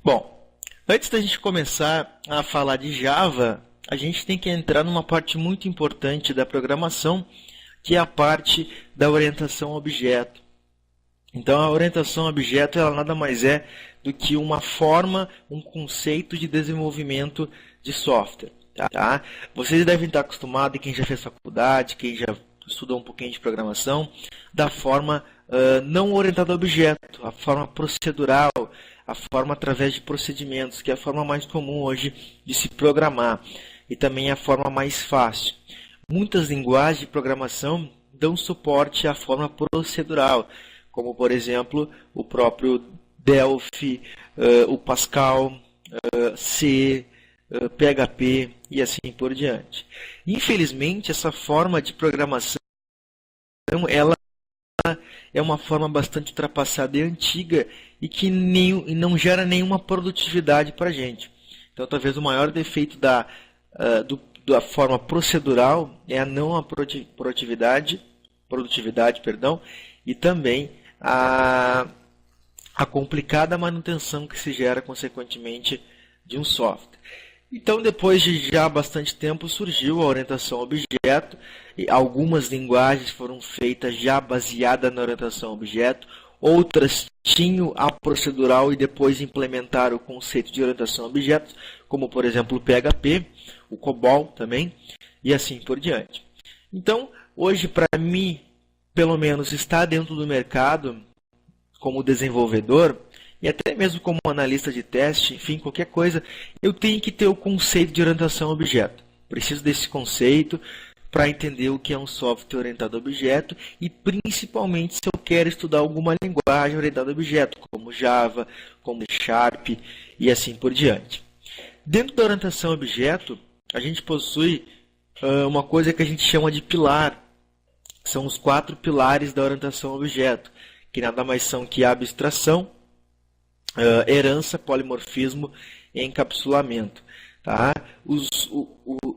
Bom, antes da gente começar a falar de Java, a gente tem que entrar numa parte muito importante da programação, que é a parte da orientação a objeto. Então, a orientação a objeto ela nada mais é do que uma forma, um conceito de desenvolvimento de software. Tá? Vocês devem estar acostumados, quem já fez faculdade, quem já estudou um pouquinho de programação, da forma não orientada a objeto, a forma procedural, a forma através de procedimentos, que é a forma mais comum hoje de se programar e também a forma mais fácil. Muitas linguagens de programação dão suporte à forma procedural, como por exemplo o próprio Delphi, o Pascal, C, PHP e assim por diante. Infelizmente, essa forma de programação ela é uma forma bastante ultrapassada e antiga e que não gera nenhuma produtividade para a gente. Então, talvez o maior defeito da forma procedural é a não produtividade, e também a complicada manutenção que se gera consequentemente de um software. Então, depois de já bastante tempo, surgiu a orientação a objeto, e algumas linguagens foram feitas já baseadas na orientação a objeto, outras tinham a procedural e depois implementaram o conceito de orientação a objetos, como por exemplo o PHP, o COBOL também, e assim por diante. Então, hoje para mim, pelo menos, estar dentro do mercado como desenvolvedor, e até mesmo como analista de teste, enfim, qualquer coisa, eu tenho que ter o conceito de orientação a objeto. Preciso desse conceito para entender o que é um software orientado a objeto e principalmente se eu quero estudar alguma linguagem orientada a objeto, como Java, como Sharp e assim por diante. Dentro da orientação a objeto, a gente possui uma coisa que a gente chama de pilar. São os 4 pilares da orientação a objeto, que nada mais são que a abstração, herança, polimorfismo e encapsulamento. Tá?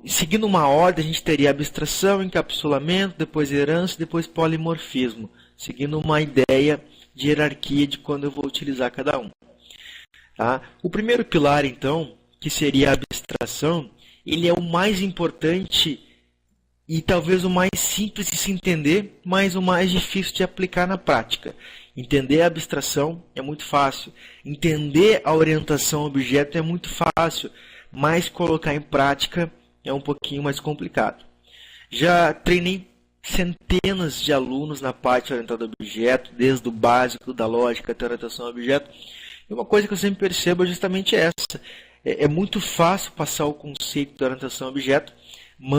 Seguindo uma ordem, a gente teria abstração, encapsulamento, depois herança, depois polimorfismo, seguindo uma ideia de hierarquia de quando eu vou utilizar cada um. Tá? O primeiro pilar, então, que seria a abstração, ele é o mais importante e talvez o mais simples de se entender, mas o mais difícil de aplicar na prática. Entender a abstração é muito fácil. Entender a orientação a objeto é muito fácil, mas colocar em prática é um pouquinho mais complicado. Já treinei centenas de alunos na parte orientada a objeto, desde o básico da lógica até a orientação a objeto. E uma coisa que eu sempre percebo é justamente essa. É muito fácil passar o conceito da orientação a objeto, mas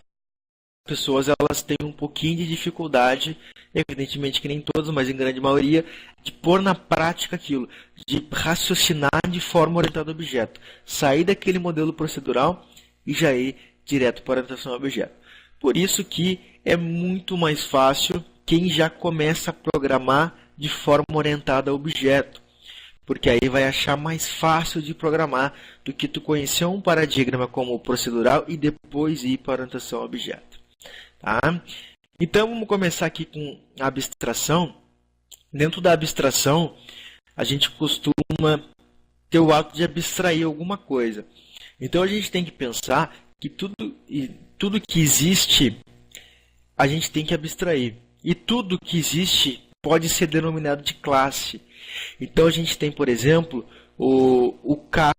as pessoas elas têm um pouquinho de dificuldade, evidentemente que nem todas, mas em grande maioria, de pôr na prática aquilo, de raciocinar de forma orientada a objeto, sair daquele modelo procedural e já ir direto para a orientação a objeto. Por isso que é muito mais fácil quem já começa a programar de forma orientada a objeto, porque aí vai achar mais fácil de programar do que tu conhecer um paradigma como procedural e depois ir para a orientação a objeto. Tá? Então, vamos começar aqui com a abstração. Dentro da abstração, a gente costuma ter o ato de abstrair alguma coisa. Então, a gente tem que pensar que tudo que existe, a gente tem que abstrair. E tudo que existe pode ser denominado de classe. Então, a gente tem, por exemplo, o carro,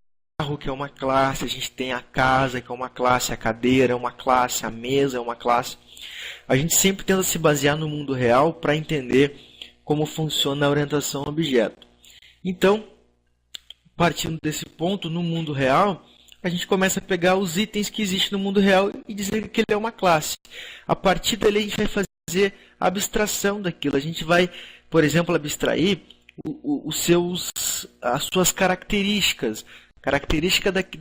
que é uma classe, a gente tem a casa, que é uma classe, a cadeira é uma classe, a mesa é uma classe. A gente sempre tenta se basear no mundo real para entender como funciona a orientação a objeto. Então, partindo desse ponto, no mundo real, a gente começa a pegar os itens que existem no mundo real e dizer que ele é uma classe. A partir dali, a gente vai fazer a abstração daquilo. A gente vai, por exemplo, abstrair as suas características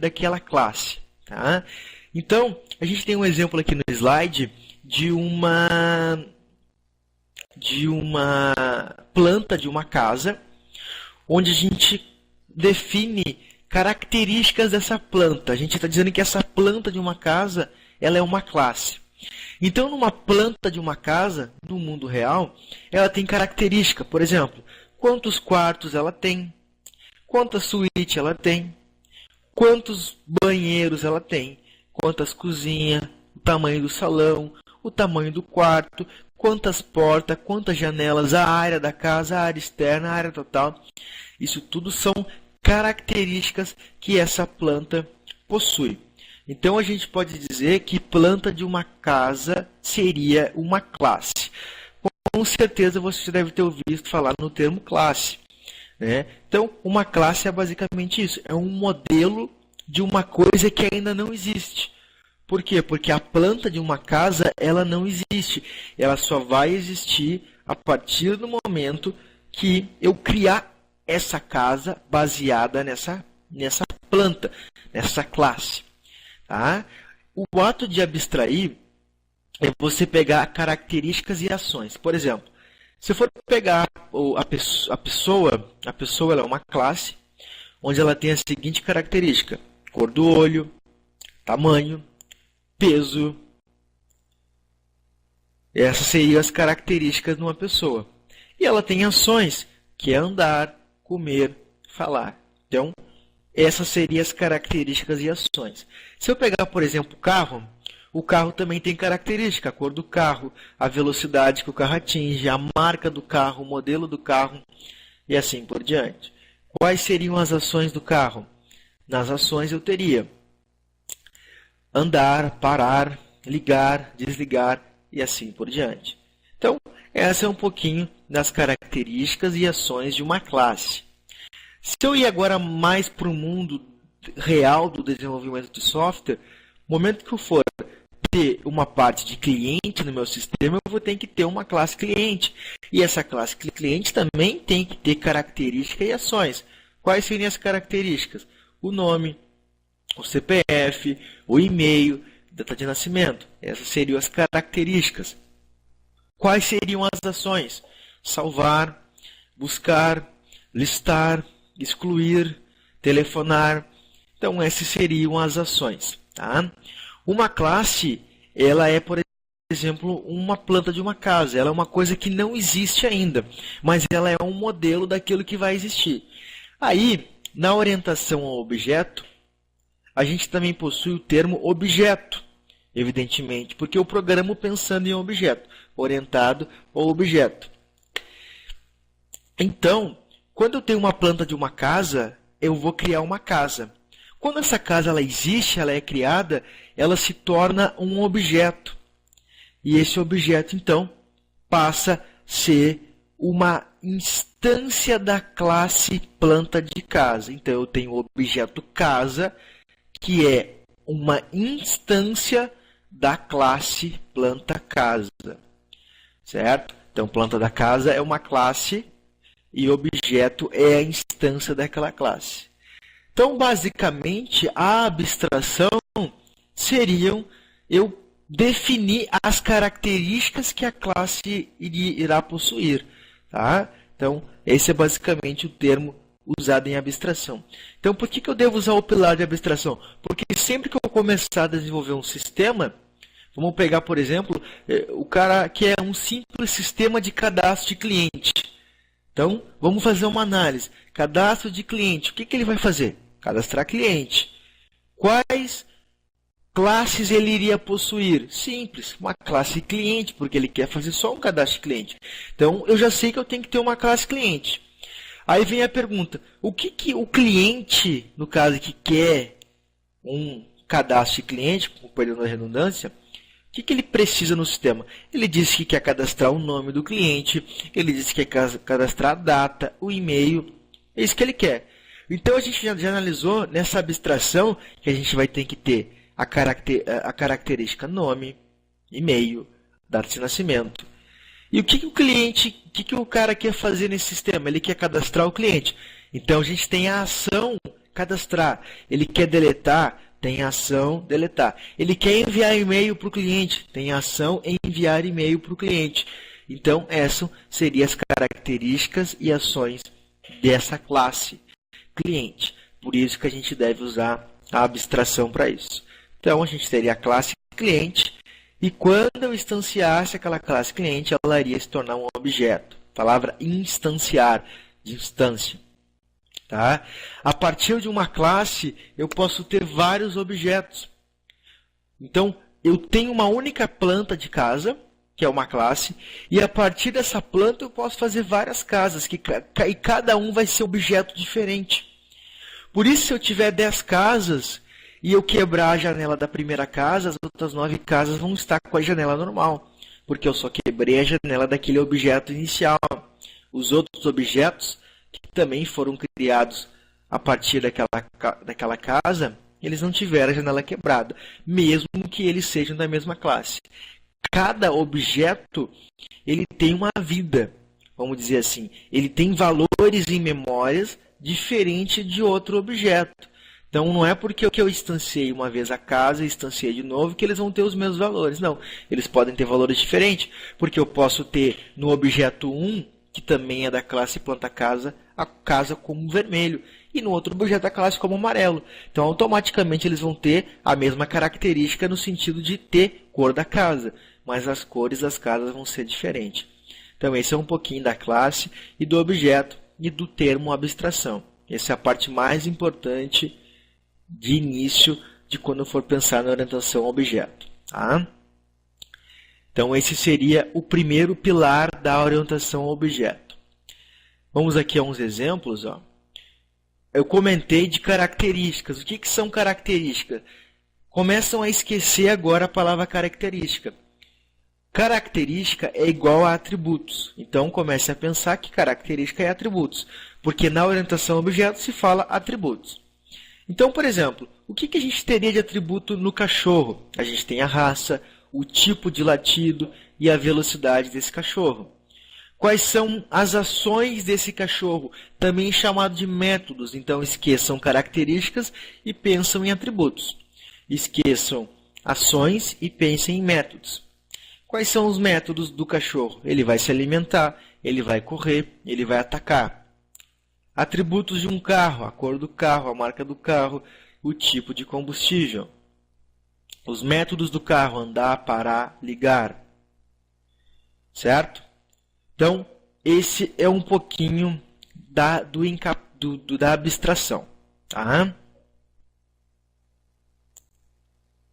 daquela classe. Tá? Então, a gente tem um exemplo aqui no slide de uma planta de uma casa, onde a gente define características dessa planta. A gente está dizendo que essa planta de uma casa ela é uma classe. Então, numa planta de uma casa, no mundo real, ela tem característica, por exemplo, quantos quartos ela tem, quantas suítes ela tem, quantos banheiros ela tem, quantas cozinhas, o tamanho do salão, o tamanho do quarto, quantas portas, quantas janelas, a área da casa, a área externa, a área total. Isso tudo são características que essa planta possui. Então a gente pode dizer que planta de uma casa seria uma classe. Com certeza você deve ter ouvido falar no termo classe, né? Então uma classe é basicamente isso, é um modelo de uma coisa que ainda não existe. Por quê? Porque a planta de uma casa ela não existe, ela só vai existir a partir do momento que eu criar essa casa baseada nessa planta, nessa classe. Tá? O ato de abstrair é você pegar características e ações. Por exemplo, se for pegar a pessoa ela é uma classe onde ela tem a seguinte característica: cor do olho, tamanho, peso. Essas seriam as características de uma pessoa. E ela tem ações, que é andar, comer, falar. Então, essas seriam as características e ações. Se eu pegar, por exemplo, o carro também tem característica, a cor do carro, a velocidade que o carro atinge, a marca do carro, o modelo do carro e assim por diante. Quais seriam as ações do carro? Nas ações eu teria andar, parar, ligar, desligar e assim por diante. Então, essa é um pouquinho das características e ações de uma classe. Se eu ir agora mais para o mundo real do desenvolvimento de software, no momento que eu for ter uma parte de cliente no meu sistema, eu vou ter que ter uma classe cliente. E essa classe cliente também tem que ter características e ações. Quais seriam as características? O nome, o CPF, o e-mail, data de nascimento. Essas seriam as características. Quais seriam as ações? Salvar, buscar, listar, excluir, telefonar. Então, essas seriam as ações. Tá? Uma classe, ela é, por exemplo, uma planta de uma casa. Ela é uma coisa que não existe ainda, mas ela é um modelo daquilo que vai existir. Aí, na orientação ao objeto, a gente também possui o termo objeto, evidentemente, porque eu programo pensando em objeto, orientado ao objeto. Então, quando eu tenho uma planta de uma casa, eu vou criar uma casa. Quando essa casa ela existe, ela é criada, ela se torna um objeto. E esse objeto, então, passa a ser uma instância da classe planta de casa. Então, eu tenho o objeto casa, que é uma instância da classe planta casa. Certo? Então, planta da casa é uma classe e objeto é a instância daquela classe. Então, basicamente, a abstração seriam eu definir as características que a classe irá possuir. Tá? Então, esse é basicamente o termo usado em abstração. Então, por que eu devo usar o pilar de abstração? Porque sempre que eu começar a desenvolver um sistema, vamos pegar, por exemplo, o cara que é um simples sistema de cadastro de cliente. Então, vamos fazer uma análise. Cadastro de cliente. O que ele vai fazer? Cadastrar cliente. Quais classes ele iria possuir? Simples, uma classe cliente, porque ele quer fazer só um cadastro de cliente. Então, eu já sei que eu tenho que ter uma classe cliente. Aí vem a pergunta, o que o cliente, no caso que quer um cadastro de cliente, com perdão da redundância, o que ele precisa no sistema? Ele disse que quer cadastrar o nome do cliente, ele disse que quer cadastrar a data, o e-mail, é isso que ele quer. Então a gente já analisou nessa abstração que a gente vai ter que ter a característica nome, e-mail, data de nascimento. E o que o cliente, o que o cara quer fazer nesse sistema? Ele quer cadastrar o cliente. Então a gente tem a ação cadastrar. Ele quer deletar, tem a ação deletar. Ele quer enviar e-mail para o cliente, tem a ação enviar e-mail para o cliente. Então essas seriam as características e ações dessa classe cliente. Por isso que a gente deve usar a abstração para isso. Então a gente teria a classe cliente. E quando eu instanciasse aquela classe cliente, ela iria se tornar um objeto. A palavra instanciar, de instância. Tá? A partir de uma classe, eu posso ter vários objetos. Então, eu tenho uma única planta de casa, que é uma classe, e a partir dessa planta eu posso fazer várias casas, e cada um vai ser objeto diferente. Por isso, se eu tiver 10 casas e eu quebrar a janela da primeira casa, as outras 9 casas vão estar com a janela normal, porque eu só quebrei a janela daquele objeto inicial. Os outros objetos, que também foram criados a partir daquela casa, eles não tiveram a janela quebrada, mesmo que eles sejam da mesma classe. Cada objeto ele tem uma vida, vamos dizer assim. Ele tem valores em memórias diferente de outro objeto. Então, não é porque eu instanciei uma vez a casa e instanciei de novo que eles vão ter os mesmos valores. Não, eles podem ter valores diferentes, porque eu posso ter no objeto 1, que também é da classe planta casa, a casa como vermelho, e no outro objeto da classe como amarelo. Então, automaticamente, eles vão ter a mesma característica no sentido de ter cor da casa, mas as cores das casas vão ser diferentes. Então, esse é um pouquinho da classe e do objeto e do termo abstração. Essa é a parte mais importante de início de quando for pensar na orientação ao objeto. Tá? Então, esse seria o primeiro pilar da orientação ao objeto. Vamos aqui a uns exemplos. Ó. Eu comentei de características. O que são características? Começam a esquecer agora a palavra característica. Característica é igual a atributos. Então, comece a pensar que característica é atributos, porque na orientação ao objeto se fala atributos. Então, por exemplo, o que a gente teria de atributo no cachorro? A gente tem a raça, o tipo de latido e a velocidade desse cachorro. Quais são as ações desse cachorro? Também chamado de métodos. Então, esqueçam características e pensam em atributos. Esqueçam ações e pensem em métodos. Quais são os métodos do cachorro? Ele vai se alimentar, ele vai correr, ele vai atacar. Atributos de um carro, a cor do carro, a marca do carro, o tipo de combustível. Os métodos do carro, andar, parar, ligar. Certo? Então, esse é um pouquinho da abstração. Tá?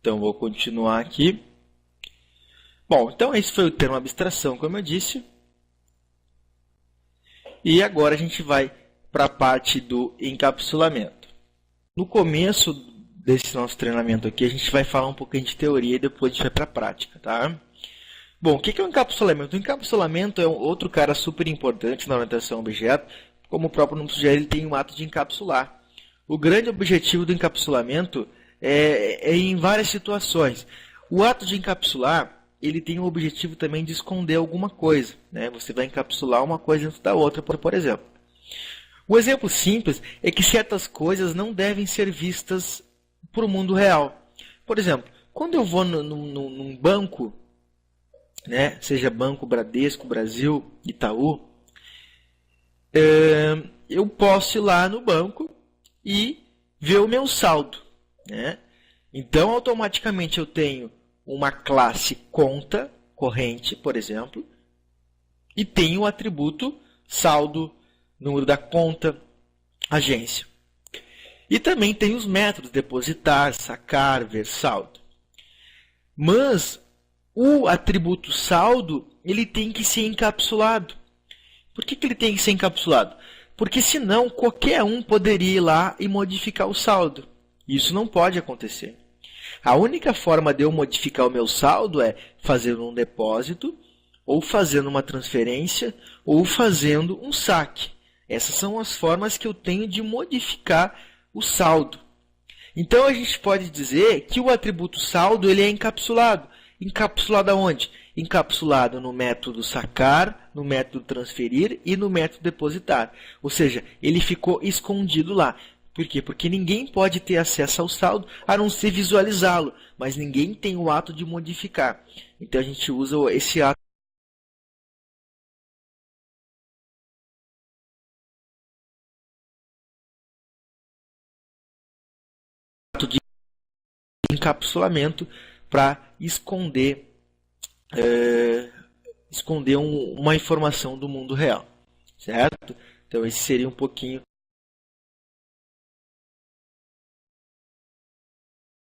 Então, vou continuar aqui. Bom, então esse foi o termo abstração, como eu disse. E agora a gente vai para a parte do encapsulamento. No começo desse nosso treinamento aqui, a gente vai falar um pouquinho de teoria e depois a gente vai para a prática, tá? Bom, o que é o encapsulamento? O encapsulamento é outro cara super importante na orientação ao objeto. Como o próprio nome sugere, ele tem um ato de encapsular. O grande objetivo do encapsulamento é em várias situações. O ato de encapsular, ele tem o objetivo também de esconder alguma coisa. Né? Você vai encapsular uma coisa dentro da outra, por exemplo. O exemplo simples é que certas coisas não devem ser vistas para o mundo real. Por exemplo, quando eu vou num banco, né, seja Banco Bradesco, Brasil, Itaú, eu posso ir lá no banco e ver o meu saldo. Né? Então, automaticamente eu tenho uma classe conta corrente, por exemplo, e tenho o atributo saldo, número da conta, agência. E também tem os métodos depositar, sacar, ver saldo. Mas o atributo saldo, ele tem que ser encapsulado. Por que ele tem que ser encapsulado? Porque senão qualquer um poderia ir lá e modificar o saldo. Isso não pode acontecer. A única forma de eu modificar o meu saldo é fazendo um depósito, ou fazendo uma transferência, ou fazendo um saque. Essas são as formas que eu tenho de modificar o saldo. Então, a gente pode dizer que o atributo saldo ele é encapsulado. Encapsulado aonde? Encapsulado no método sacar, no método transferir e no método depositar. Ou seja, ele ficou escondido lá. Por quê? Porque ninguém pode ter acesso ao saldo a não ser visualizá-lo, mas ninguém tem o ato de modificar. Então a gente usa esse ato de encapsulamento para esconder uma informação do mundo real, certo? Então esse seria um pouquinho